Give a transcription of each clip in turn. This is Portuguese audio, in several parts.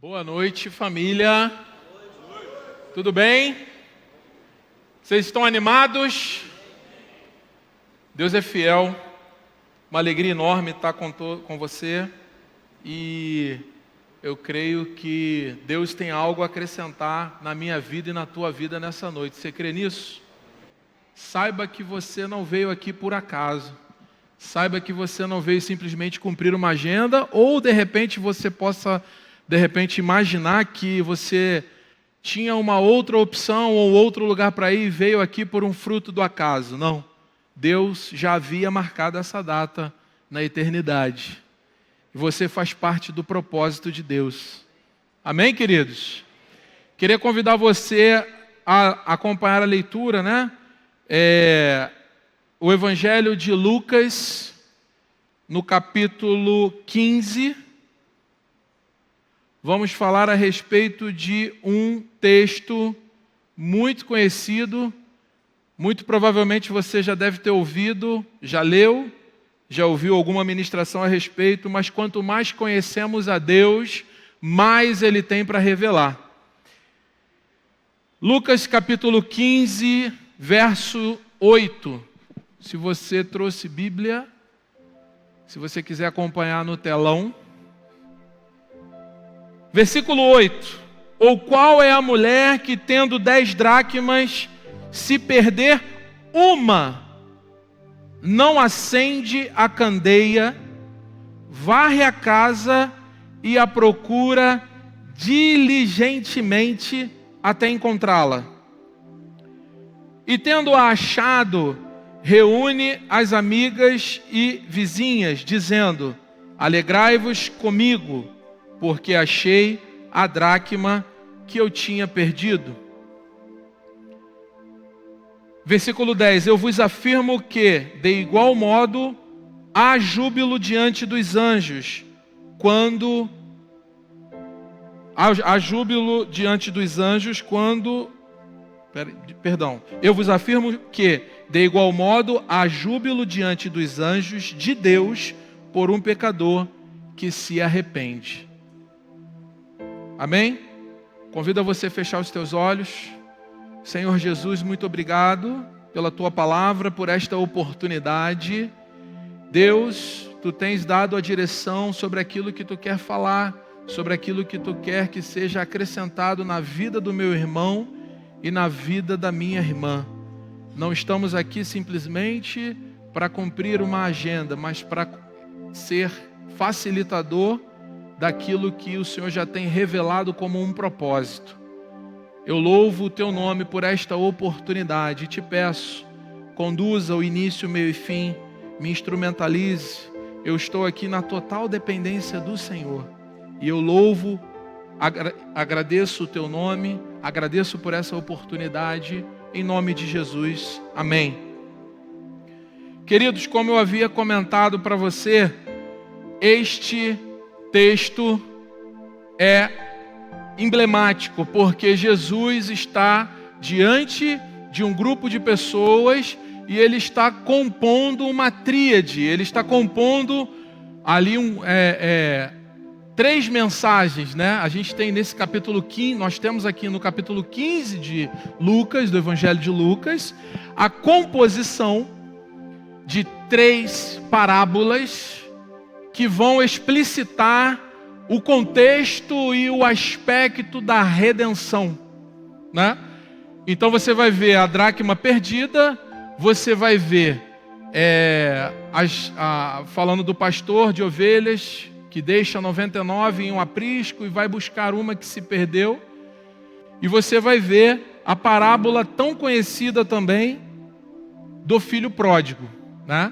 Boa noite, família. Tudo bem? Vocês estão animados? Deus é fiel. Uma alegria enorme estar com você. E eu creio que Deus tem algo a acrescentar na minha vida e na tua vida nessa noite. Você crê nisso? Saiba que você não veio aqui por acaso. Saiba que você não veio simplesmente cumprir uma agenda, ou de repente você possa imaginar que você tinha uma outra opção ou outro lugar para ir e veio aqui por um fruto do acaso. Não. Deus já havia marcado essa data na eternidade. E você faz parte do propósito de Deus. Amém, queridos? Queria convidar você a acompanhar a leitura, né? O Evangelho de Lucas, no capítulo 15. Vamos falar a respeito de um texto muito conhecido, muito provavelmente você já deve ter ouvido, já leu, já ouviu alguma ministração a respeito, mas quanto mais conhecemos a Deus, mais Ele tem para revelar. Lucas capítulo 15, verso 8. Se você trouxe Bíblia, se você quiser acompanhar no telão. Versículo 8. Ou qual é a mulher que, tendo 10 dracmas, se perder uma, não acende a candeia, varre a casa e a procura diligentemente até encontrá-la. E tendo-a achado, reúne as amigas e vizinhas, dizendo: alegrai-vos comigo, porque achei a dracma que eu tinha perdido. Versículo 10. Eu vos afirmo que, de igual modo, há júbilo diante dos anjos, quando... Há júbilo diante dos anjos quando... Eu vos afirmo que, de igual modo, há júbilo diante dos anjos de Deus por um pecador que se arrepende. Amém? Convido você a fechar os teus olhos. Senhor Jesus, muito obrigado pela Tua palavra, por esta oportunidade. Deus, Tu tens dado a direção sobre aquilo que Tu quer falar, sobre aquilo que Tu quer que seja acrescentado na vida do meu irmão e na vida da minha irmã. Não estamos aqui simplesmente para cumprir uma agenda, mas para ser facilitador daquilo que o Senhor já tem revelado como um propósito. Eu louvo o Teu nome por esta oportunidade e Te peço, conduza o início, meio e fim, me instrumentalize. Eu estou aqui na total dependência do Senhor. E eu louvo, agradeço o Teu nome, agradeço por essa oportunidade, em nome de Jesus. Amém. Queridos, como eu havia comentado para você, este texto é emblemático, porque Jesus está diante de um grupo de pessoas e Ele está compondo uma tríade, Ele está compondo ali 3 mensagens, né? A gente tem nesse capítulo 15, nós temos aqui no capítulo 15 de Lucas, do Evangelho de Lucas, a composição de 3 parábolas que vão explicitar o contexto e o aspecto da redenção, né? Então você vai ver a dracma perdida, você vai ver falando do pastor de ovelhas que deixa 99 em um aprisco e vai buscar uma que se perdeu, e você vai ver a parábola tão conhecida também do filho pródigo, né?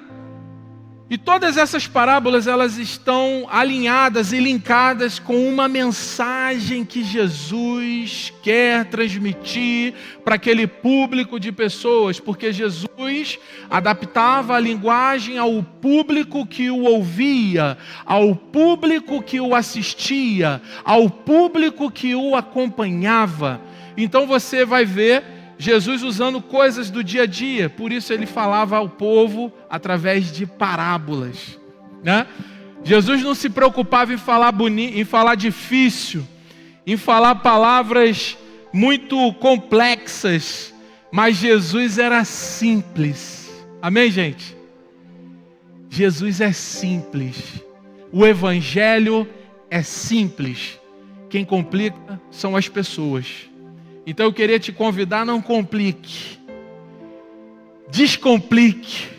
E todas essas parábolas, elas estão alinhadas e linkadas com uma mensagem que Jesus quer transmitir para aquele público de pessoas, porque Jesus adaptava a linguagem ao público que o ouvia, ao público que o assistia, ao público que o acompanhava. Então você vai ver Jesus usando coisas do dia a dia, por isso Ele falava ao povo através de parábolas, né? Jesus não se preocupava em falar bonito, em falar difícil. em falar palavras muito complexas, mas Jesus era simples. Amém, gente? Jesus é simples. O Evangelho é simples. Quem complica são as pessoas. Então eu queria te convidar, não complique. Descomplique.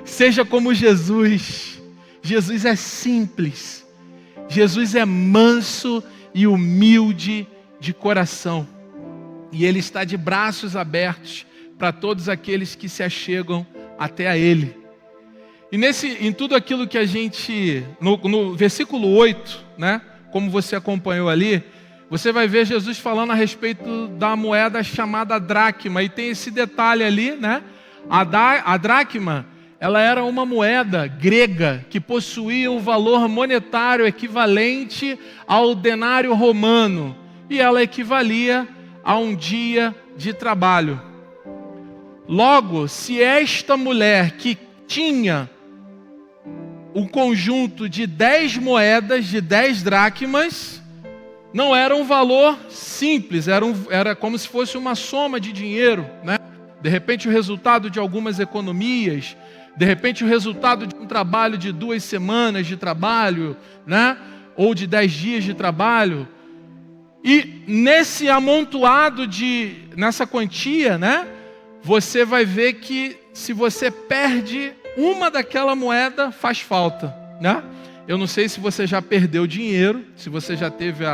Seja como Jesus. Jesus é simples. Jesus é manso e humilde de coração. E Ele está de braços abertos para todos aqueles que se achegam até a Ele. E em tudo aquilo que a gente, no versículo 8, né, como você acompanhou ali, você vai ver Jesus falando a respeito da moeda chamada dracma. E tem esse detalhe ali, né? A dracma, ela era uma moeda grega que possuía um valor monetário equivalente ao denário romano. E ela equivalia a um dia de trabalho. Logo, se esta mulher que tinha um conjunto de 10 moedas, de 10 dracmas, não era um valor simples, era como se fosse uma soma de dinheiro, né? De repente o resultado de algumas economias, de repente o resultado de um trabalho de 2 semanas de trabalho, né? Ou de 10 dias de trabalho. E nesse amontoado nessa quantia, né? Você vai ver que se você perde uma daquela moeda, faz falta, né? Eu não sei se você já perdeu dinheiro, se você já teve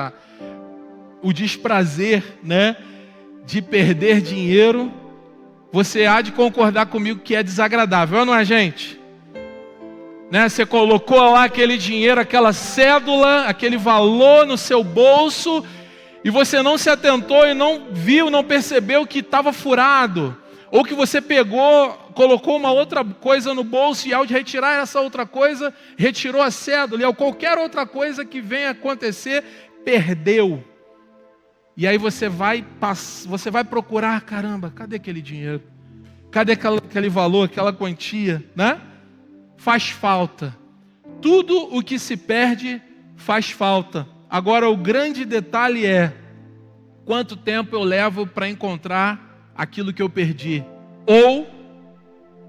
o desprazer, né, de perder dinheiro. Você há de concordar comigo que é desagradável, não é, gente? Né? Você colocou lá aquele dinheiro, aquela cédula, aquele valor no seu bolso, e você não se atentou e não viu, não percebeu que estava furado. Ou que você colocou uma outra coisa no bolso e ao de retirar essa outra coisa, retirou a cédula. Ou qualquer outra coisa que venha acontecer, perdeu. E aí você vai procurar, caramba, cadê aquele dinheiro? Cadê aquele valor, aquela quantia, né? Faz falta. Tudo o que se perde faz falta. Agora o grande detalhe é, quanto tempo eu levo para encontrar aquilo que eu perdi? Ou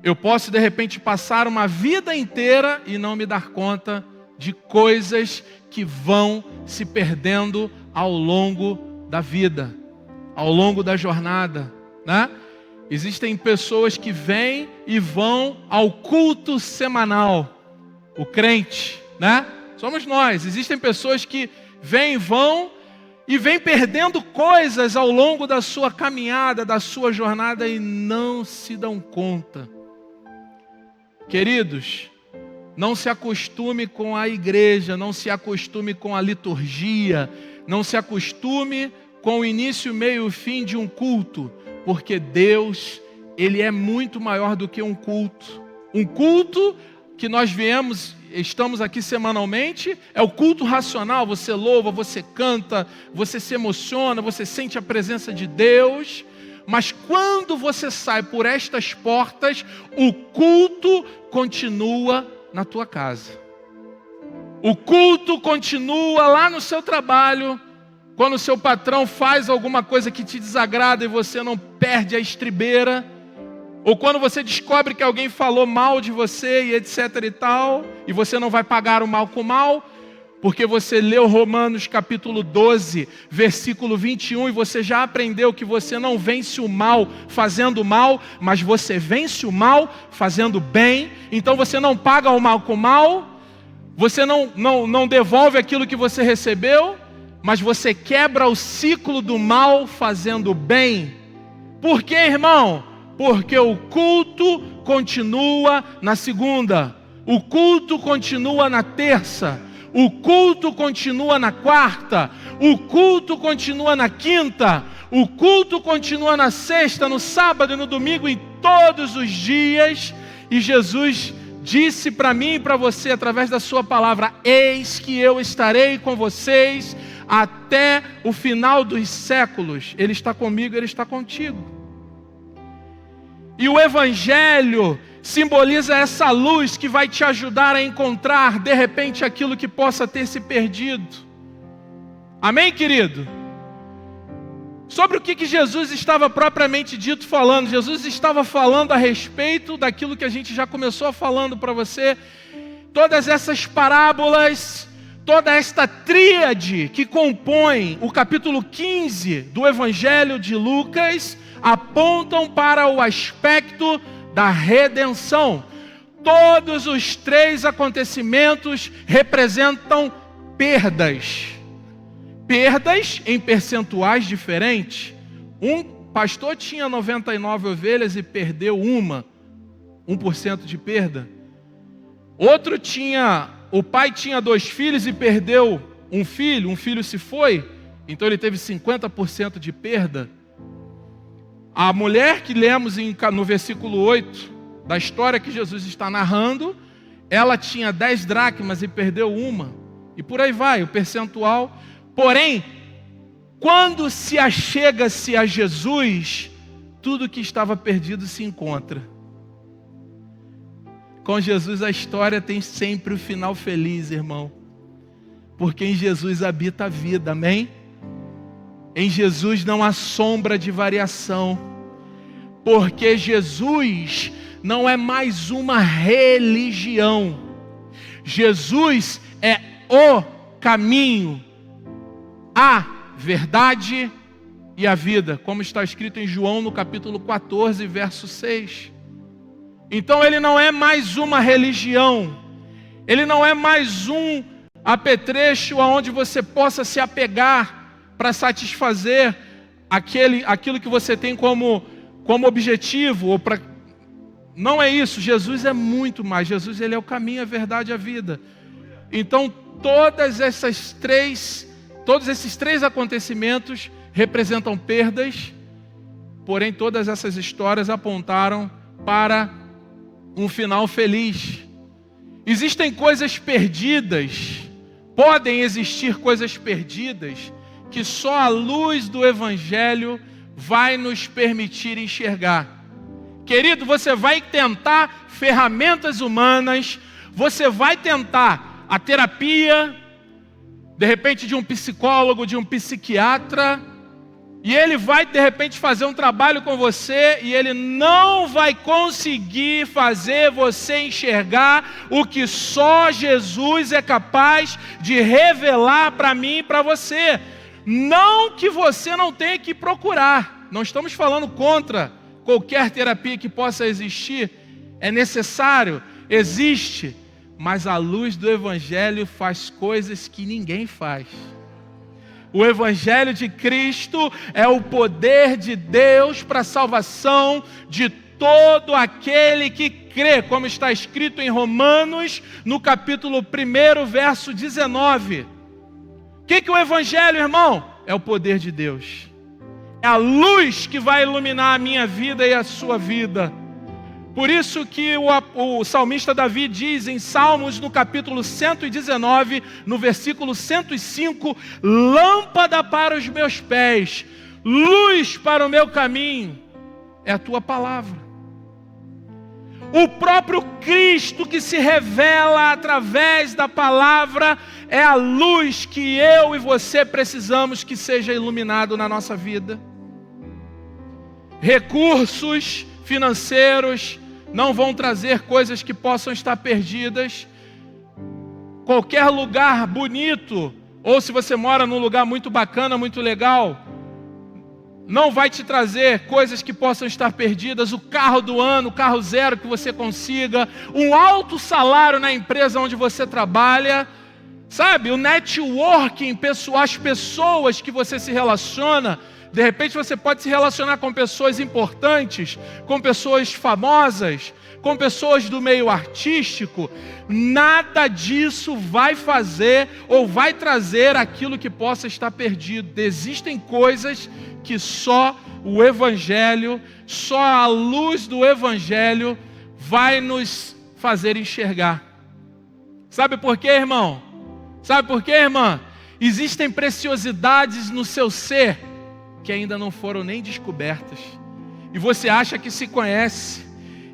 eu posso de repente passar uma vida inteira e não me dar conta de coisas que vão se perdendo ao longo da vida, ao longo da jornada, né? Existem pessoas que vêm e vão ao culto semanal, o crente, né? Somos nós. Existem pessoas que vêm e vão e vêm perdendo coisas ao longo da sua caminhada, da sua jornada e não se dão conta. Queridos, não se acostume com a igreja, não se acostume com a liturgia, não se acostume com o início, meio e fim de um culto, porque Deus, Ele é muito maior do que um culto. Um culto que nós estamos aqui semanalmente, é o culto racional, você louva, você canta, você se emociona, você sente a presença de Deus, mas quando você sai por estas portas, o culto continua na tua casa. O culto continua lá no seu trabalho, quando o seu patrão faz alguma coisa que te desagrada e você não perde a estribeira, ou quando você descobre que alguém falou mal de você e etc e tal, e você não vai pagar o mal com o mal, porque você leu Romanos capítulo 12, versículo 21, e você já aprendeu que você não vence o mal fazendo mal, mas você vence o mal fazendo bem. Então você não paga o mal com o mal, você não devolve aquilo que você recebeu, mas você quebra o ciclo do mal fazendo bem. Por quê, irmão? Porque o culto continua na segunda, o culto continua na terça, o culto continua na quarta, o culto continua na quinta, o culto continua na sexta, no sábado e no domingo, em todos os dias. E Jesus disse para mim e para você, através da sua palavra: eis que eu estarei com vocês até o final dos séculos. Ele está comigo, Ele está contigo. E o Evangelho simboliza essa luz que vai te ajudar a encontrar, de repente, aquilo que possa ter se perdido. Amém, querido? Sobre o que Jesus estava propriamente dito falando? Jesus estava falando a respeito daquilo que a gente já começou falando para você. Todas essas parábolas, toda esta tríade que compõe o capítulo 15 do Evangelho de Lucas, apontam para o aspecto da redenção. Todos os três acontecimentos representam perdas. Perdas em percentuais diferentes. Um pastor tinha 99 ovelhas e perdeu 1% de perda. Outro o pai tinha 2 filhos e perdeu um filho se foi, então ele teve 50% de perda. A mulher que lemos no versículo 8, da história que Jesus está narrando, ela tinha 10 dracmas e perdeu 1, e por aí vai, o percentual. Porém, quando se achega-se a Jesus, tudo que estava perdido se encontra. Com Jesus a história tem sempre o final feliz, irmão. Porque em Jesus habita a vida, amém? Em Jesus não há sombra de variação. Porque Jesus não é mais uma religião. Jesus é o caminho, a verdade e a vida, como está escrito em João no capítulo 14, verso 6. Então ele não é mais uma religião, ele não é mais um apetrecho aonde você possa se apegar para satisfazer aquilo que você tem como objetivo, ou para... Não é isso. Jesus é muito mais. Jesus, ele é o caminho, a verdade e a vida. Então todos esses três acontecimentos representam perdas, porém todas essas histórias apontaram para um final feliz. Existem coisas perdidas, podem existir coisas perdidas, que só a luz do Evangelho vai nos permitir enxergar. Querido, você vai tentar ferramentas humanas, você vai tentar a terapia, de repente de um psicólogo, de um psiquiatra, e ele vai de repente fazer um trabalho com você, e ele não vai conseguir fazer você enxergar o que só Jesus é capaz de revelar para mim e para você. Não que você não tenha que procurar, não estamos falando contra qualquer terapia que possa existir, é necessário, existe, mas a luz do Evangelho faz coisas que ninguém faz. O Evangelho de Cristo é o poder de Deus para a salvação de todo aquele que crê, como está escrito em Romanos, no capítulo 1, verso 19. O que o Evangelho, irmão? É o poder de Deus. É a luz que vai iluminar a minha vida e a sua vida. Por isso que o salmista Davi diz em Salmos, no capítulo 119, no versículo 105, lâmpada para os meus pés, luz para o meu caminho, é a tua palavra. O próprio Cristo que se revela através da palavra é a luz que eu e você precisamos que seja iluminado na nossa vida. Recursos financeiros não vão trazer coisas que possam estar perdidas. Qualquer lugar bonito, ou se você mora num lugar muito bacana, muito legal, não vai te trazer coisas que possam estar perdidas. O carro do ano, o carro zero que você consiga, um alto salário na empresa onde você trabalha, sabe? O networking, as pessoas que você se relaciona. De repente você pode se relacionar com pessoas importantes, com pessoas famosas, com pessoas do meio artístico. Nada disso vai fazer ou vai trazer aquilo que possa estar perdido. Existem coisas que só o Evangelho, só a luz do Evangelho vai nos fazer enxergar. Sabe por quê, irmão? Sabe por quê, irmã? Existem preciosidades no seu ser que ainda não foram nem descobertas. E você acha que se conhece.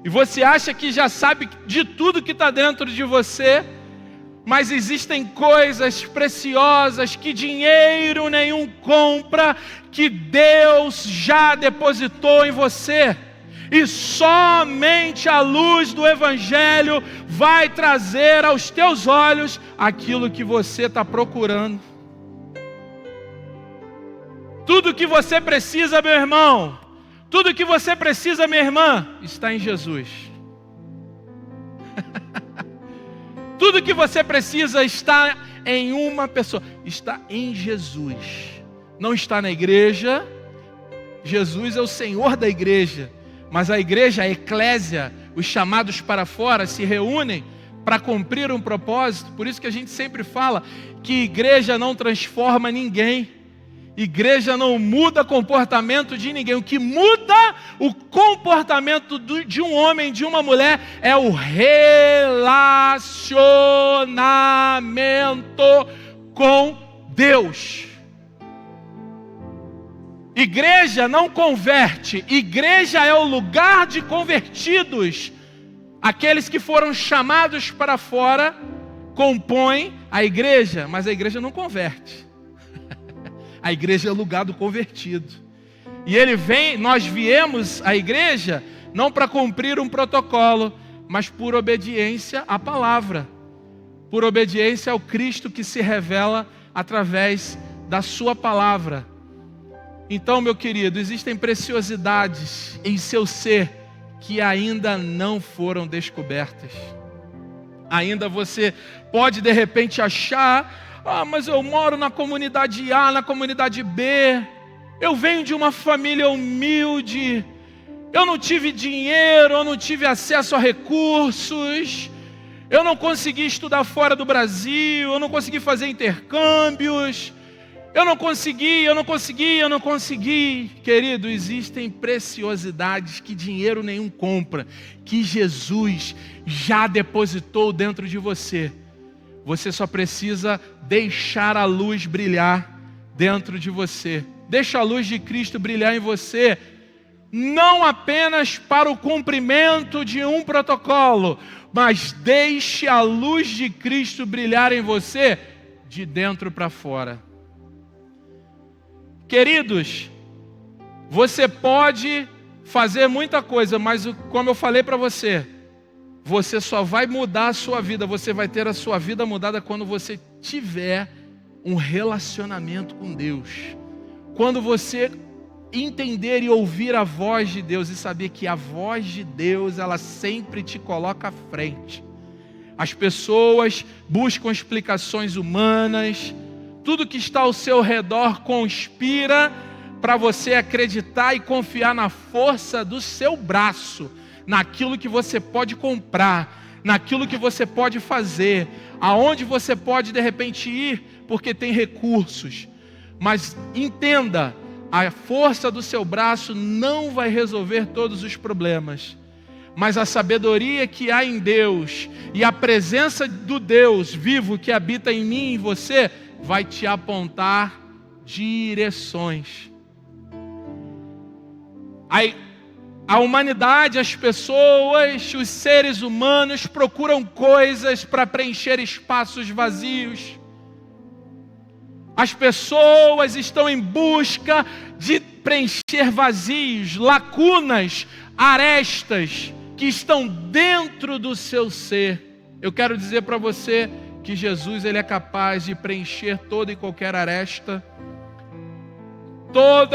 E você acha que já sabe de tudo que está dentro de você. Mas existem coisas preciosas que dinheiro nenhum compra, que Deus já depositou em você. E somente a luz do Evangelho vai trazer aos teus olhos aquilo que você está procurando. Tudo que você precisa, meu irmão, tudo que você precisa, minha irmã, está em Jesus. Tudo que você precisa está em uma pessoa, está em Jesus. Não está na igreja. Jesus é o Senhor da igreja, mas a igreja, a eclésia, os chamados para fora se reúnem para cumprir um propósito. Por isso que a gente sempre fala que igreja não transforma ninguém. Igreja não muda comportamento de ninguém. O que muda o comportamento de um homem, de uma mulher, é o relacionamento com Deus. Igreja não converte. Igreja é o lugar de convertidos. Aqueles que foram chamados para fora compõem a igreja, mas a igreja não converte. A igreja é o lugar do convertido. E nós viemos à igreja não para cumprir um protocolo, mas por obediência à palavra, por obediência ao Cristo que se revela através da sua palavra. Então, meu querido, existem preciosidades em seu ser que ainda não foram descobertas. Ainda você pode de repente achar: mas eu moro na comunidade A, na comunidade B, eu venho de uma família humilde, eu não tive dinheiro, eu não tive acesso a recursos, eu não consegui estudar fora do Brasil, eu não consegui fazer intercâmbios, eu não consegui. Querido, existem preciosidades que dinheiro nenhum compra, que Jesus já depositou dentro de você. Você só precisa deixar a luz brilhar dentro de você. Deixa a luz de Cristo brilhar em você, não apenas para o cumprimento de um protocolo, mas deixe a luz de Cristo brilhar em você de dentro para fora. Queridos, você pode fazer muita coisa, mas como eu falei para você, você só vai mudar a sua vida, você vai ter a sua vida mudada quando você tiver um relacionamento com Deus. Quando você entender e ouvir a voz de Deus e saber que a voz de Deus, ela sempre te coloca à frente. As pessoas buscam explicações humanas, tudo que está ao seu redor conspira para você acreditar e confiar na força do seu braço, naquilo que você pode comprar, naquilo que você pode fazer, aonde você pode de repente ir, porque tem recursos. Mas entenda, a força do seu braço não vai resolver todos os problemas, mas a sabedoria que há em Deus e a presença do Deus vivo que habita em mim e em você, vai te apontar direções. A humanidade, as pessoas, os seres humanos procuram coisas para preencher espaços vazios. As pessoas estão em busca de preencher vazios, lacunas, arestas que estão dentro do seu ser. Eu quero dizer para você que Jesus, ele é capaz de preencher toda e qualquer aresta, todo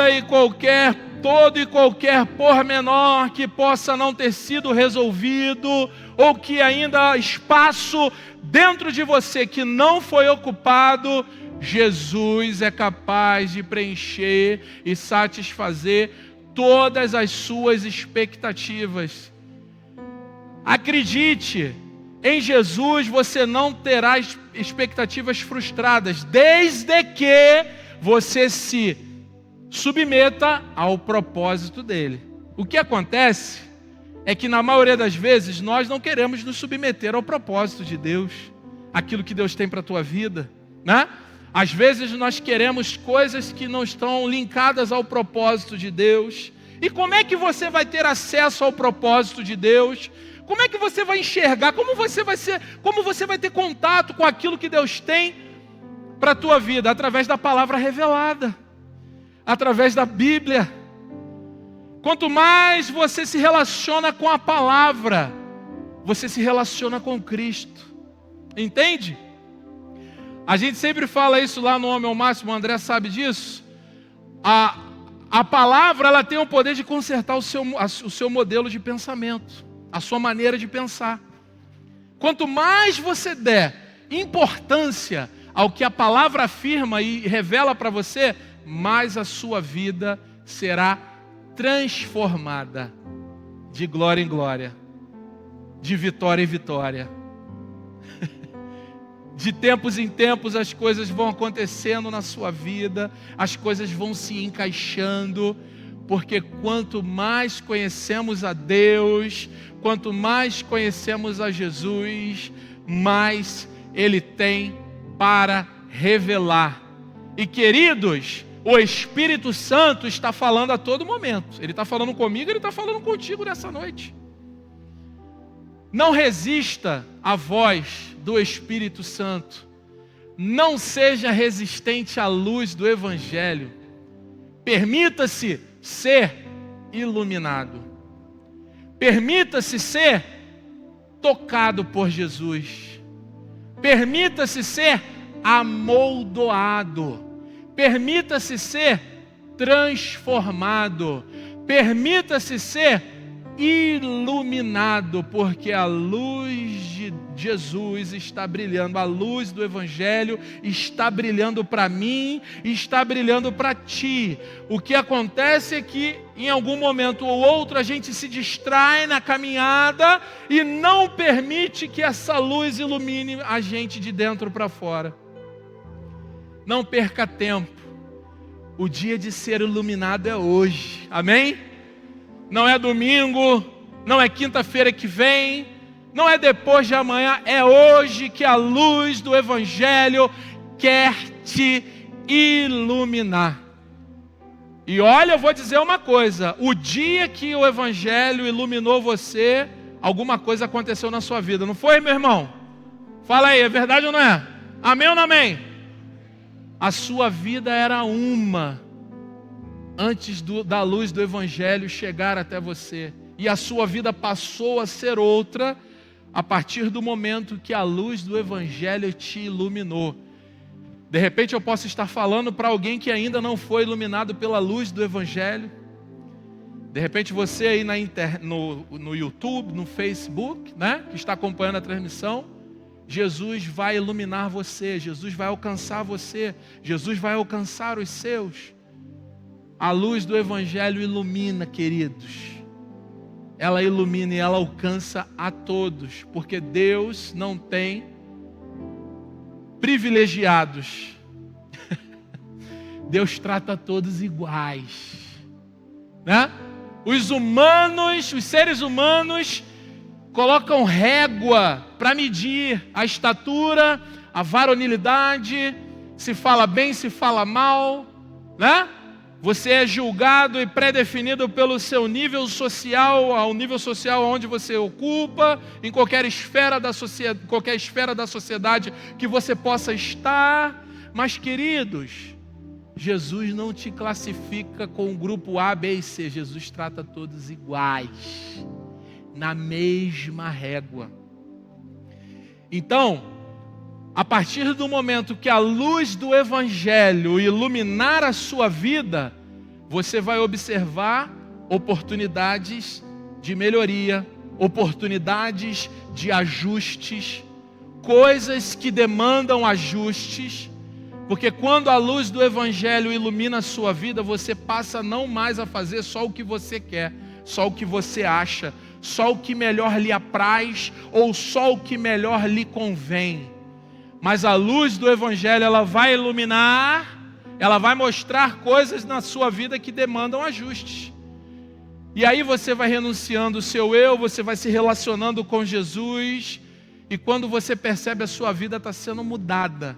e qualquer pormenor que possa não ter sido resolvido, ou que ainda há espaço dentro de você que não foi ocupado. Jesus é capaz de preencher e satisfazer todas as suas expectativas. Acredite, em Jesus você não terá expectativas frustradas, desde que você se submeta ao propósito dele. O que acontece é que na maioria das vezes nós não queremos nos submeter ao propósito de Deus, aquilo que Deus tem para a tua vida, né? Às vezes nós queremos coisas que não estão linkadas ao propósito de Deus. E como é que você vai ter acesso ao propósito de Deus? Como é que você vai enxergar? Como você vai ter contato com aquilo que Deus tem para a tua vida? Através da palavra revelada, através da Bíblia. Quanto mais você se relaciona com a palavra, você se relaciona com Cristo. Entende? A gente sempre fala isso lá no Homem ao Máximo, o André sabe disso. A palavra, ela tem o poder de consertar o seu modelo de pensamento, a sua maneira de pensar. Quanto mais você der importância ao que a palavra afirma e revela para você, mais a sua vida será transformada de glória em glória, de vitória em vitória. De tempos em tempos as coisas vão acontecendo na sua vida, as coisas vão se encaixando, porque quanto mais conhecemos a Deus, quanto mais conhecemos a Jesus, mais Ele tem para revelar. E queridos, o Espírito Santo está falando a todo momento. Ele está falando comigo, Ele está falando contigo nessa noite. Não resista à voz do Espírito Santo. Não seja resistente à luz do Evangelho. Permita-se ser iluminado. Permita-se ser tocado por Jesus. Permita-se ser amoldoado. Permita-se ser transformado. Permita-se ser iluminado, porque a luz de Jesus está brilhando, a luz do Evangelho está brilhando para mim e está brilhando para ti. O que acontece é que em algum momento ou outro a gente se distrai na caminhada e não permite que essa luz ilumine a gente de dentro para fora. Não perca tempo, o dia de ser iluminado é hoje, amém? Não é domingo, não é quinta-feira que vem, não é depois de amanhã, é hoje que a luz do Evangelho quer te iluminar. E olha, eu vou dizer uma coisa, o dia que o Evangelho iluminou você, alguma coisa aconteceu na sua vida, não foi, meu irmão? Fala aí, é verdade ou não é? Amém ou não amém? A sua vida era uma antes da luz do Evangelho chegar até você. E a sua vida passou a ser outra a partir do momento que a luz do Evangelho te iluminou. De repente eu posso estar falando para alguém que ainda não foi iluminado pela luz do Evangelho. De repente você aí no YouTube, no Facebook, né, que está acompanhando a transmissão, Jesus vai iluminar você, Jesus vai alcançar você, Jesus vai alcançar os seus. A luz do Evangelho ilumina, queridos. Ela ilumina e ela alcança a todos, porque Deus não tem privilegiados. Deus trata todos iguais, né? Os humanos, os seres humanos colocam régua para medir a estatura, a varonilidade, se fala bem, se fala mal, né? Você é julgado e pré-definido pelo seu nível social, ao nível social onde você ocupa, em qualquer esfera da sociedade que você possa estar. Mas, queridos, Jesus não te classifica com o grupo A, B e C. Jesus trata todos iguais, na mesma régua. Então, a partir do momento que a luz do Evangelho iluminar a sua vida, você vai observar oportunidades de melhoria, oportunidades de ajustes, coisas que demandam ajustes, porque quando a luz do Evangelho ilumina a sua vida, você passa não mais a fazer só o que você quer, só o que você acha, só o que melhor lhe apraz ou só o que melhor lhe convém. Mas a luz do Evangelho, ela vai iluminar, ela vai mostrar coisas na sua vida que demandam ajustes. E aí você vai renunciando o seu eu, você vai se relacionando com Jesus, e quando você percebe, a sua vida está sendo mudada.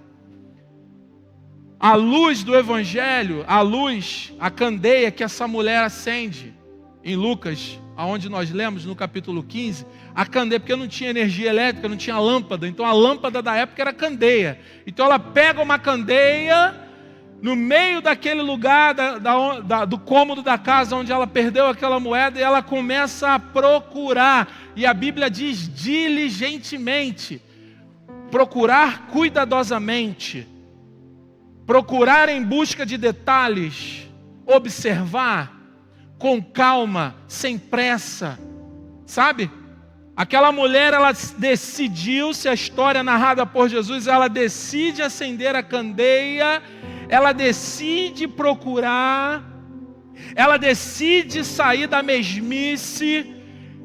A luz do Evangelho, a luz, a candeia que essa mulher acende, em Lucas, aonde nós lemos no capítulo 15, a candeia, porque não tinha energia elétrica, não tinha lâmpada, então a lâmpada da época era candeia. Então ela pega uma candeia no meio daquele lugar, do cômodo da casa onde ela perdeu aquela moeda, e ela começa a procurar, e a Bíblia diz diligentemente, procurar cuidadosamente, procurar em busca de detalhes, observar com calma, sem pressa, sabe? Aquela mulher, ela decidiu, se a história narrada por Jesus, ela decide acender a candeia, ela decide procurar, ela decide sair da mesmice,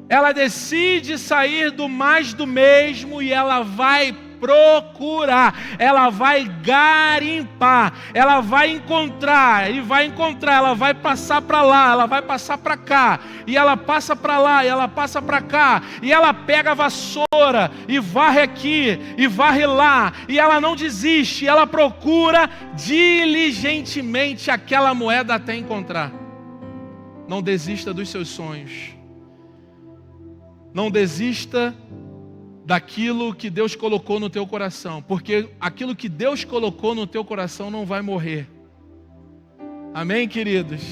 ela decide sair do mais do mesmo, e ela vai procurar, ela vai garimpar, ela vai encontrar, ela vai passar para lá, ela vai passar para cá, e ela passa para lá, e ela passa para cá, e ela pega a vassoura, e varre aqui, e varre lá, e ela não desiste, ela procura diligentemente aquela moeda até encontrar. Não desista dos seus sonhos, não desista daquilo que Deus colocou no teu coração, porque aquilo que Deus colocou no teu coração não vai morrer. Amém, queridos?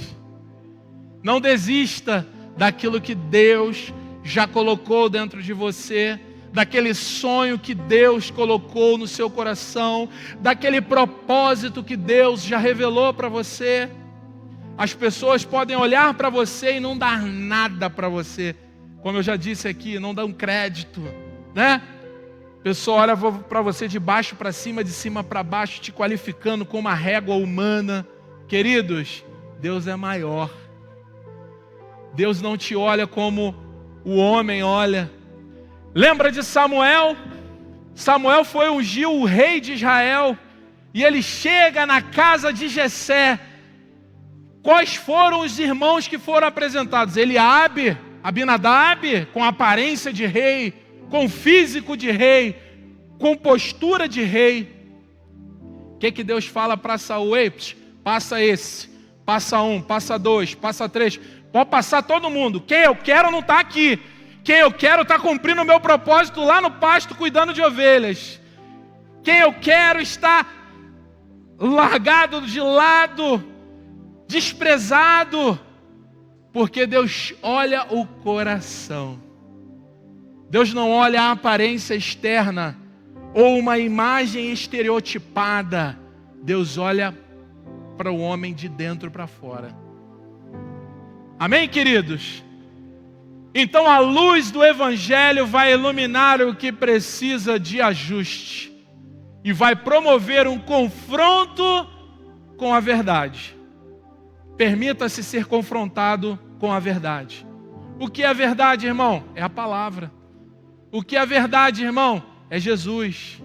Não desista daquilo que Deus já colocou dentro de você, daquele sonho que Deus colocou no seu coração, daquele propósito que Deus já revelou para você. As pessoas podem olhar para você e não dar nada para você, como eu já disse aqui, não dão crédito, né? A pessoa olha para você de baixo para cima, de cima para baixo, te qualificando com uma régua humana. Queridos, Deus é maior. Deus não te olha como o homem olha. Lembra de Samuel? Samuel foi ungir o rei de Israel, e ele chega na casa de Jessé. Quais foram os irmãos que foram apresentados? Eliabe, Abinadab, com aparência de rei, com físico de rei, com postura de rei. O que Deus fala para Saul? Ei, passa esse, passa um, passa dois, passa três, pode passar todo mundo. Quem eu quero não está aqui. Quem eu quero está cumprindo o meu propósito lá no pasto, cuidando de ovelhas. Quem eu quero está largado de lado, desprezado, porque Deus olha o coração. Deus não olha a aparência externa ou uma imagem estereotipada. Deus olha para o homem de dentro para fora. Amém, queridos? Então a luz do Evangelho vai iluminar o que precisa de ajuste e vai promover um confronto com a verdade. Permita-se ser confrontado com a verdade. O que é a verdade, irmão? É a palavra. O que é verdade, irmão? É Jesus.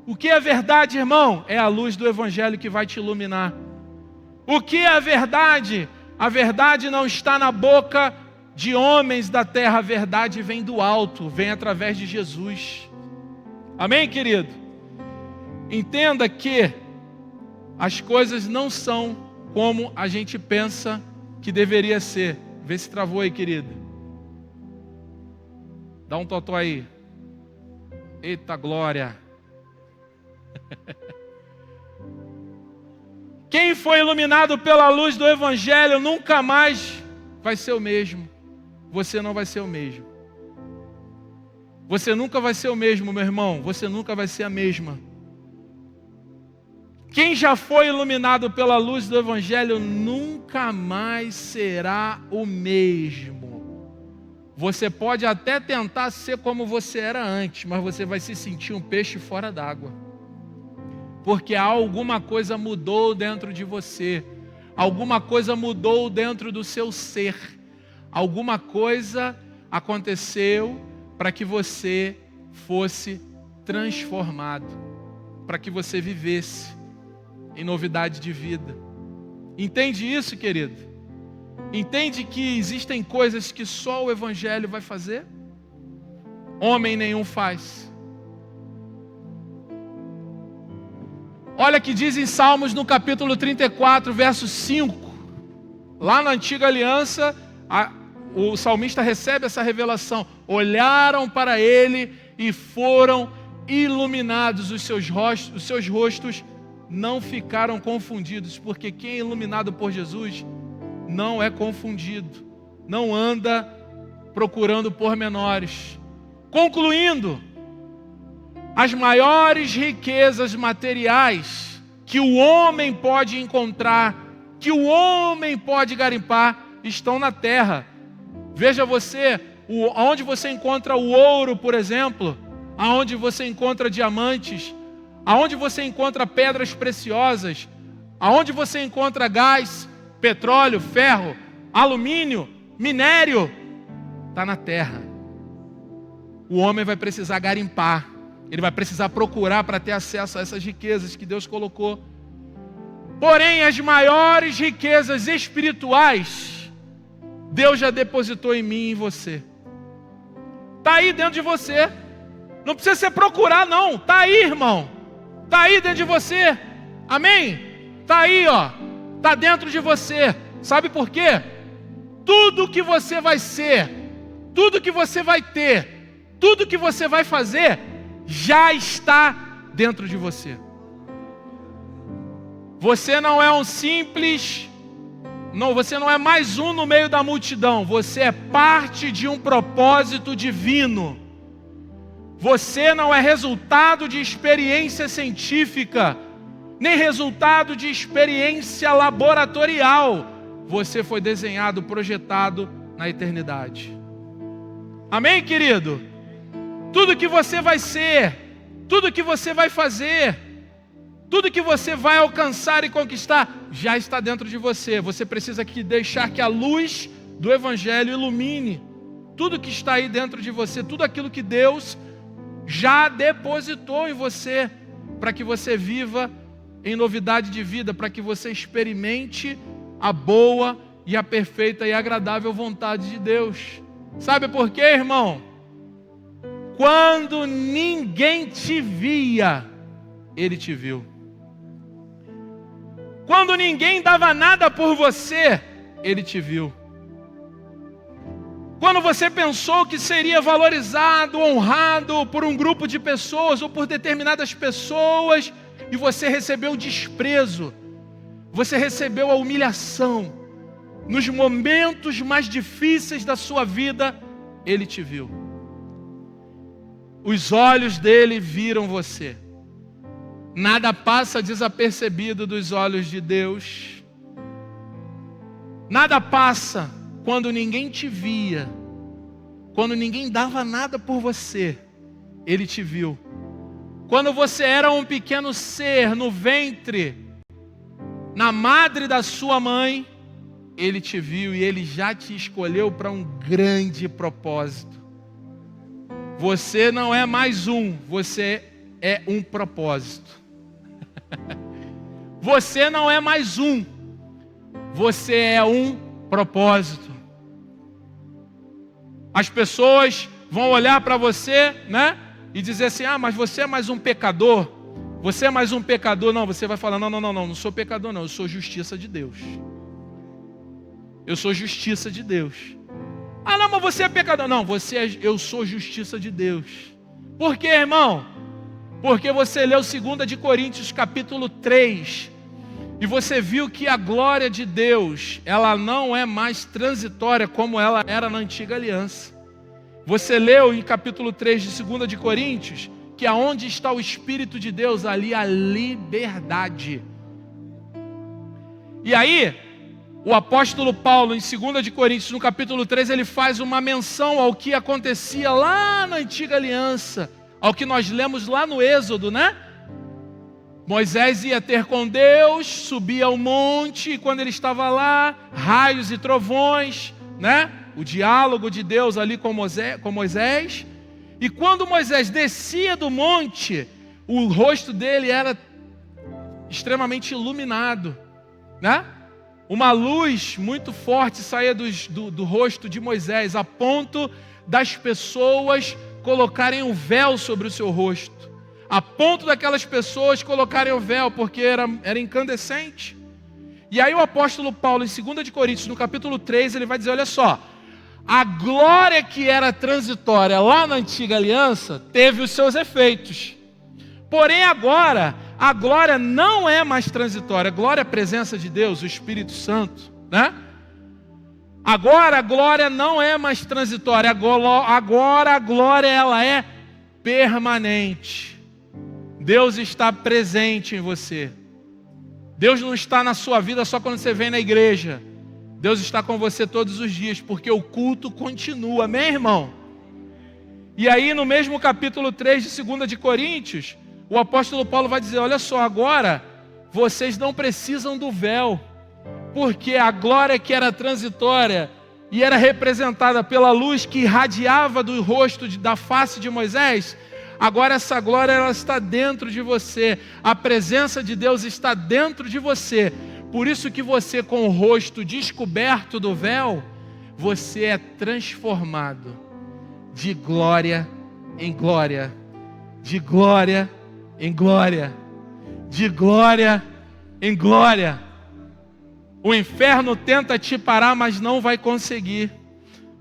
O que é verdade, irmão? É a luz do Evangelho que vai te iluminar. O que é a verdade? A verdade não está na boca de homens da terra. A verdade vem do alto, vem através de Jesus. Amém, querido? Entenda que as coisas não são como a gente pensa que deveria ser. Vê se travou aí, querido. Dá um totó aí. Eita glória. Quem foi iluminado pela luz do Evangelho nunca mais vai ser o mesmo. Você não vai ser o mesmo. Você nunca vai ser o mesmo, meu irmão. Você nunca vai ser a mesma. Quem já foi iluminado pela luz do Evangelho nunca mais será o mesmo. Você pode até tentar ser como você era antes, mas você vai se sentir um peixe fora d'água. Porque alguma coisa mudou dentro de você. Alguma coisa mudou dentro do seu ser. Alguma coisa aconteceu para que você fosse transformado. Para que você vivesse em novidade de vida. Entende isso, querido? Entende que existem coisas que só o Evangelho vai fazer? Homem nenhum faz. Olha que diz em Salmos no capítulo 34, verso 5. Lá na antiga aliança, o salmista recebe essa revelação. Olharam para ele e foram iluminados, os seus rostos não ficaram confundidos, porque quem é iluminado por Jesus não é confundido, não anda procurando pormenores. Concluindo, as maiores riquezas materiais que o homem pode encontrar, que o homem pode garimpar, estão na terra. Veja você, onde você encontra o ouro, por exemplo, aonde você encontra diamantes, aonde você encontra pedras preciosas, aonde você encontra gás, petróleo, ferro, alumínio, minério, está na terra. O homem vai precisar garimpar, ele vai precisar procurar para ter acesso a essas riquezas que Deus colocou. Porém, as maiores riquezas espirituais, Deus já depositou em mim e em você. Está aí dentro de você. Não precisa você procurar, não. Está aí, irmão. Está aí dentro de você. Amém? Está aí, ó. Está dentro de você. Sabe por quê? Tudo que você vai ser, tudo que você vai ter, tudo que você vai fazer, já está dentro de você. Você não é um simples... Não, você não é mais um no meio da multidão. Você é parte de um propósito divino. Você não é resultado de experiência científica, nem resultado de experiência laboratorial. Você foi desenhado, projetado na eternidade. Amém, querido? Tudo que você vai ser, tudo que você vai fazer, tudo que você vai alcançar e conquistar, já está dentro de você. Você precisa deixar que a luz do Evangelho ilumine tudo que está aí dentro de você, tudo aquilo que Deus já depositou em você, para que você viva em novidade de vida, para que você experimente a boa e a perfeita e agradável vontade de Deus. Sabe por quê, irmão? Quando ninguém te via, Ele te viu. Quando ninguém dava nada por você, Ele te viu. Quando você pensou que seria valorizado, honrado por um grupo de pessoas ou por determinadas pessoas, e você recebeu o desprezo, você recebeu a humilhação, nos momentos mais difíceis da sua vida, Ele te viu. Os olhos dele viram você. Nada passa desapercebido dos olhos de Deus. Nada passa quando ninguém te via, quando ninguém dava nada por você, Ele te viu. Quando você era um pequeno ser no ventre, na madre da sua mãe, Ele te viu e Ele já te escolheu para um grande propósito. Você não é mais um, você é um propósito. Você não é mais um, você é um propósito. As pessoas vão olhar para você, né? E dizer assim, mas você é mais um pecador. Você é mais um pecador. Não, você vai falar, não sou pecador não, eu sou justiça de Deus. Eu sou justiça de Deus. Não, mas você é pecador. Não, eu sou justiça de Deus. Por quê, irmão? Porque você leu 2 de Coríntios capítulo 3 e você viu que a glória de Deus, ela não é mais transitória como ela era na antiga aliança. Você leu em capítulo 3 de 2 de Coríntios que aonde está o Espírito de Deus, ali a liberdade. E aí, o apóstolo Paulo, em 2 de Coríntios, no capítulo 3, ele faz uma menção ao que acontecia lá na antiga aliança, ao que nós lemos lá no Êxodo, né? Moisés ia ter com Deus, subia ao monte, e quando ele estava lá, raios e trovões, né? O diálogo de Deus ali com Moisés. E quando Moisés descia do monte, o rosto dele era extremamente iluminado, né? Uma luz muito forte saía do rosto de Moisés, a ponto das pessoas colocarem um véu sobre o seu rosto. A ponto daquelas pessoas colocarem o véu, porque era incandescente. E aí o apóstolo Paulo, em 2 de Coríntios, no capítulo 3, ele vai dizer, olha só, A glória que era transitória lá na antiga aliança teve os seus efeitos. Porém agora, a glória não é mais transitória. A glória é a presença de Deus, o Espírito Santo, né? Agora a glória não é mais transitória. Agora a glória ela é permanente. Deus está presente em você. Deus não está na sua vida só quando você vem na igreja. Deus está com você todos os dias, porque o culto continua, amém, irmão? E aí no mesmo capítulo 3 de 2 de Coríntios, o apóstolo Paulo vai dizer, olha só, agora vocês não precisam do véu, porque a glória que era transitória e era representada pela luz que irradiava do rosto, da face de Moisés, agora essa glória ela está dentro de você, a presença de Deus está dentro de você. Por isso que você, com o rosto descoberto do véu, você é transformado de glória em glória, de glória em glória, de glória em glória. O inferno tenta te parar, mas não vai conseguir.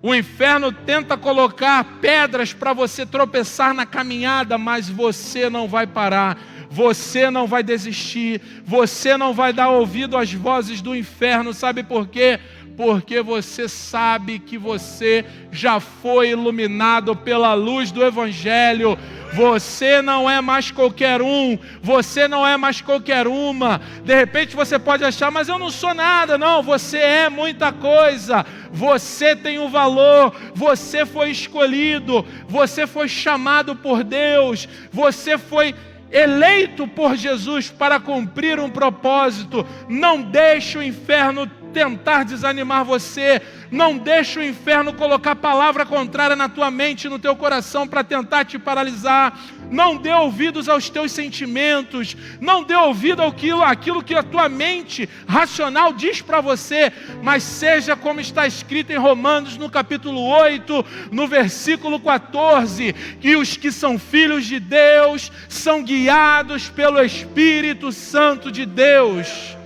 O inferno tenta colocar pedras para você tropeçar na caminhada, mas você não vai parar. Você não vai desistir, você não vai dar ouvido às vozes do inferno, sabe por quê? Porque você sabe que você já foi iluminado pela luz do Evangelho. Você não é mais qualquer um, você não é mais qualquer uma. De repente você pode achar, mas eu não sou nada. Não, você é muita coisa. Você tem um valor, você foi escolhido, você foi chamado por Deus, você foi eleito por Jesus para cumprir um propósito. Não deixe o inferno tentar desanimar você. Não deixe o inferno colocar palavra contrária na tua mente e no teu coração para tentar te paralisar. Não dê ouvidos aos teus sentimentos. Não dê ouvido àquilo que a tua mente racional diz para você. Mas seja como está escrito em Romanos, no capítulo 8, no versículo 14, que os que são filhos de Deus são guiados pelo Espírito Santo de Deus.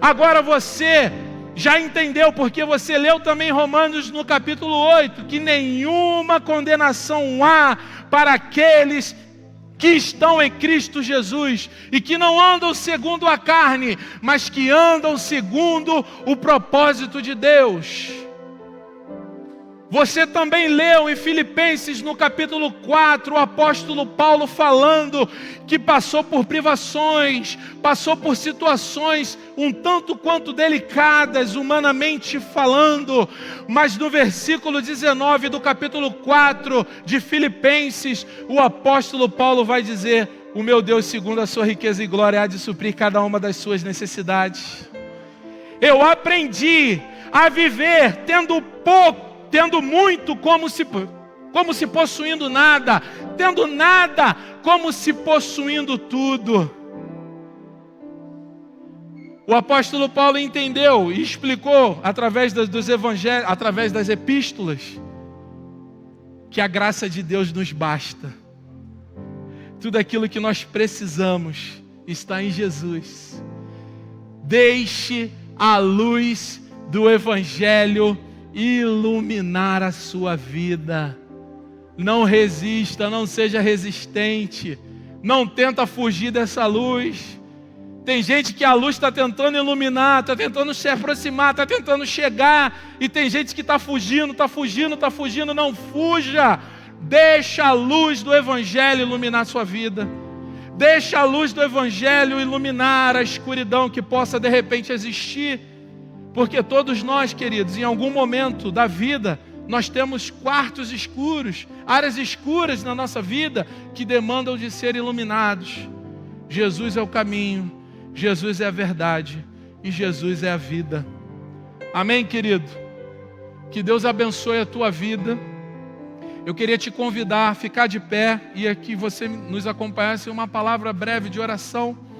Agora você já entendeu, porque você leu também Romanos no capítulo 8, que nenhuma condenação há para aqueles que estão em Cristo Jesus e que não andam segundo a carne, mas que andam segundo o propósito de Deus. Você também leu em Filipenses no capítulo 4, o apóstolo Paulo falando que passou por privações, passou por situações um tanto quanto delicadas, humanamente falando, mas no versículo 19 do capítulo 4 de Filipenses, o apóstolo Paulo vai dizer: o meu Deus, segundo a sua riqueza e glória, há de suprir cada uma das suas necessidades. Eu aprendi a viver tendo pouco, tendo muito como se possuindo nada, tendo nada como se possuindo tudo. O apóstolo Paulo entendeu e explicou através dos evangelhos, através das epístolas, que a graça de Deus nos basta. Tudo aquilo que nós precisamos está em Jesus. Deixe a luz do Evangelho iluminar a sua vida. Não resista, não seja resistente. Não tenta fugir dessa luz. Tem gente que a luz está tentando iluminar, está tentando se aproximar, está tentando chegar. E tem gente que está fugindo. Não fuja. Deixa a luz do Evangelho iluminar a sua vida. Deixa a luz do Evangelho iluminar a escuridão que possa de repente existir. Porque todos nós, queridos, em algum momento da vida, nós temos quartos escuros, áreas escuras na nossa vida que demandam de ser iluminados. Jesus é o caminho, Jesus é a verdade e Jesus é a vida. Amém, querido? Que Deus abençoe a tua vida. Eu queria te convidar a ficar de pé e aqui você nos acompanhasse em uma palavra breve de oração.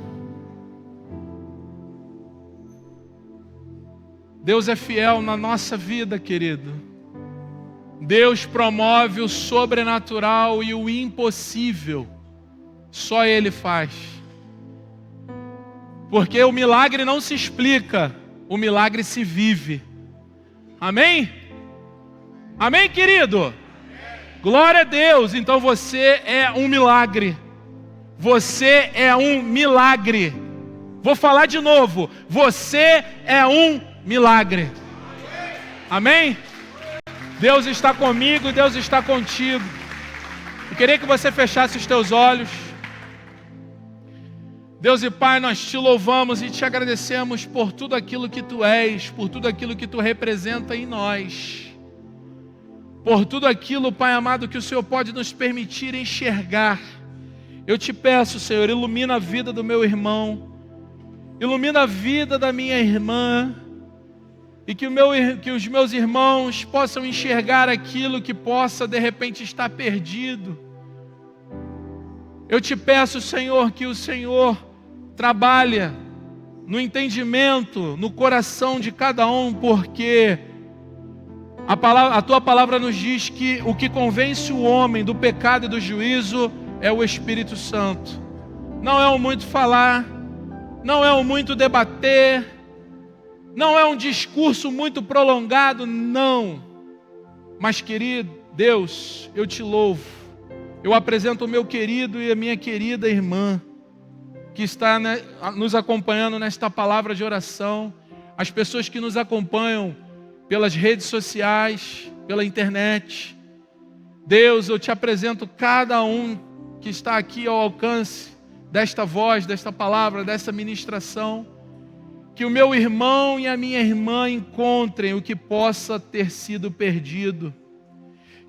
Deus é fiel na nossa vida, querido. Deus promove o sobrenatural e o impossível. Só Ele faz. Porque o milagre não se explica, o milagre se vive. Amém? Amém, querido? Glória a Deus. Então você é um milagre. Você é um milagre. Vou falar de novo. Você é um milagre. Amém? Deus está comigo e Deus está contigo. Eu queria que você fechasse os teus olhos. Deus e Pai, nós te louvamos e te agradecemos por tudo aquilo que Tu és, por tudo aquilo que Tu representa em nós. Por tudo aquilo, Pai amado, que o Senhor pode nos permitir enxergar. Eu te peço, Senhor, ilumina a vida do meu irmão, ilumina a vida da minha irmã, e que os meus irmãos possam enxergar aquilo que possa de repente estar perdido. Eu te peço, Senhor, que o Senhor trabalha no entendimento, no coração de cada um, porque a Tua palavra nos diz que o que convence o homem do pecado e do juízo é o Espírito Santo. Não é o muito falar, não é o muito debater, não é um discurso muito prolongado, não. Mas, querido Deus, eu te louvo. Eu apresento o meu querido e a minha querida irmã, que está nos acompanhando nesta palavra de oração, as pessoas que nos acompanham pelas redes sociais, pela internet. Deus, eu te apresento cada um que está aqui ao alcance desta voz, desta palavra, desta ministração. Que o meu irmão e a minha irmã encontrem o que possa ter sido perdido.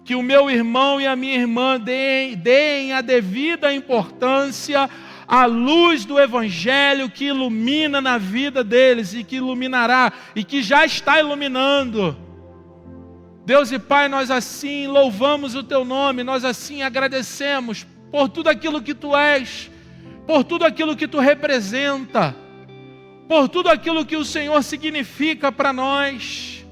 Que o meu irmão e a minha irmã deem a devida importância à luz do Evangelho que ilumina na vida deles e que iluminará e que já está iluminando. Deus e Pai, nós assim louvamos o Teu nome, nós assim agradecemos por tudo aquilo que Tu és, por tudo aquilo que Tu representa, por tudo aquilo que o Senhor significa para nós.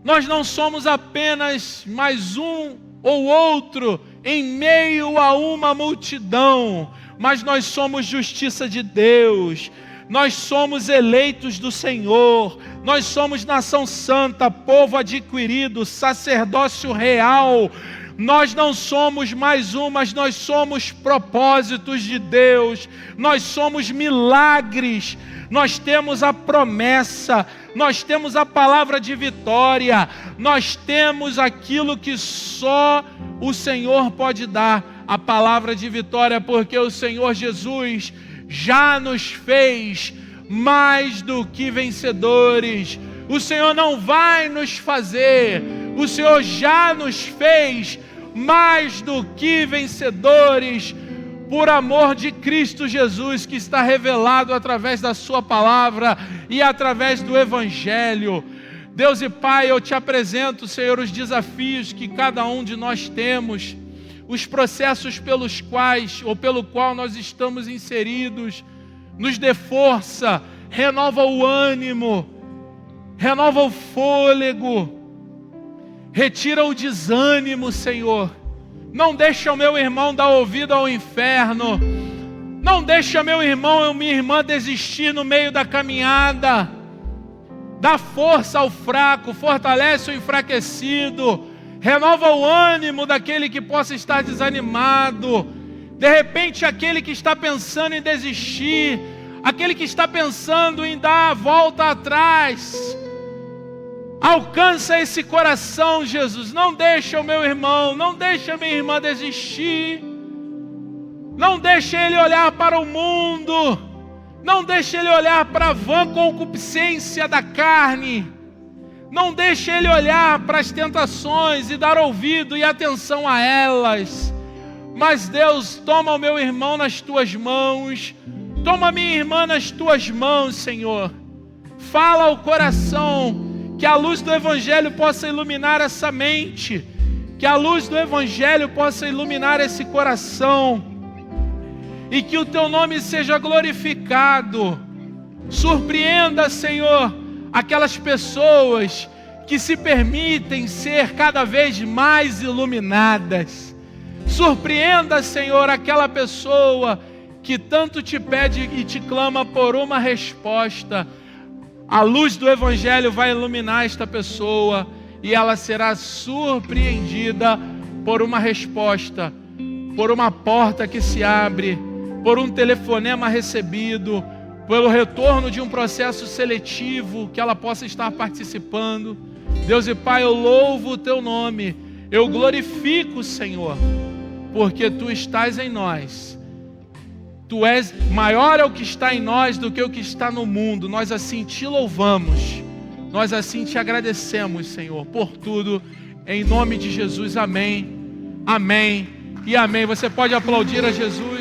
Nós não somos apenas mais um ou outro em meio a uma multidão, mas nós somos justiça de Deus, nós somos eleitos do Senhor, nós somos nação santa, povo adquirido, sacerdócio real. Nós não somos mais um, mas nós somos propósitos de Deus, nós somos milagres, nós temos a promessa, nós temos a palavra de vitória, nós temos aquilo que só o Senhor pode dar, a palavra de vitória, porque o Senhor Jesus já nos fez mais do que vencedores. O Senhor não vai nos fazer, o Senhor já nos fez mais do que vencedores, por amor de Cristo Jesus, que está revelado através da sua palavra e através do Evangelho. Deus e Pai, eu te apresento, Senhor, os desafios que cada um de nós temos, os processos pelos quais ou pelo qual nós estamos inseridos. Nos dê força, renova o ânimo, renova o fôlego, retira o desânimo, Senhor. Não deixa o meu irmão dar ouvido ao inferno. Não deixa meu irmão ou minha irmã desistir no meio da caminhada. Dá força ao fraco, fortalece o enfraquecido. Renova o ânimo daquele que possa estar desanimado. De repente, aquele que está pensando em desistir, aquele que está pensando em dar a volta atrás, alcança esse coração, Jesus. Não deixa o meu irmão, não deixa a minha irmã desistir. Não deixa ele olhar para o mundo. Não deixa ele olhar para a vã concupiscência da carne. Não deixa ele olhar para as tentações e dar ouvido e atenção a elas. Mas Deus, toma o meu irmão nas Tuas mãos. Toma a minha irmã nas Tuas mãos, Senhor. Fala ao coração. Que a luz do Evangelho possa iluminar essa mente, que a luz do Evangelho possa iluminar esse coração, e que o Teu nome seja glorificado. Surpreenda, Senhor, aquelas pessoas que se permitem ser cada vez mais iluminadas. Surpreenda, Senhor, aquela pessoa que tanto te pede e te clama por uma resposta. A luz do Evangelho vai iluminar esta pessoa. e ela será surpreendida por uma resposta, por uma porta que se abre, por um telefonema recebido, pelo retorno de um processo seletivo que ela possa estar participando. Deus e Pai, eu louvo o Teu nome, eu glorifico o Senhor, porque Tu estás em nós. Tu és maior é o que está em nós do que o que está no mundo. Nós assim Te louvamos, nós assim Te agradecemos, Senhor, por tudo, em nome de Jesus, amém, amém e amém. Você pode aplaudir a Jesus.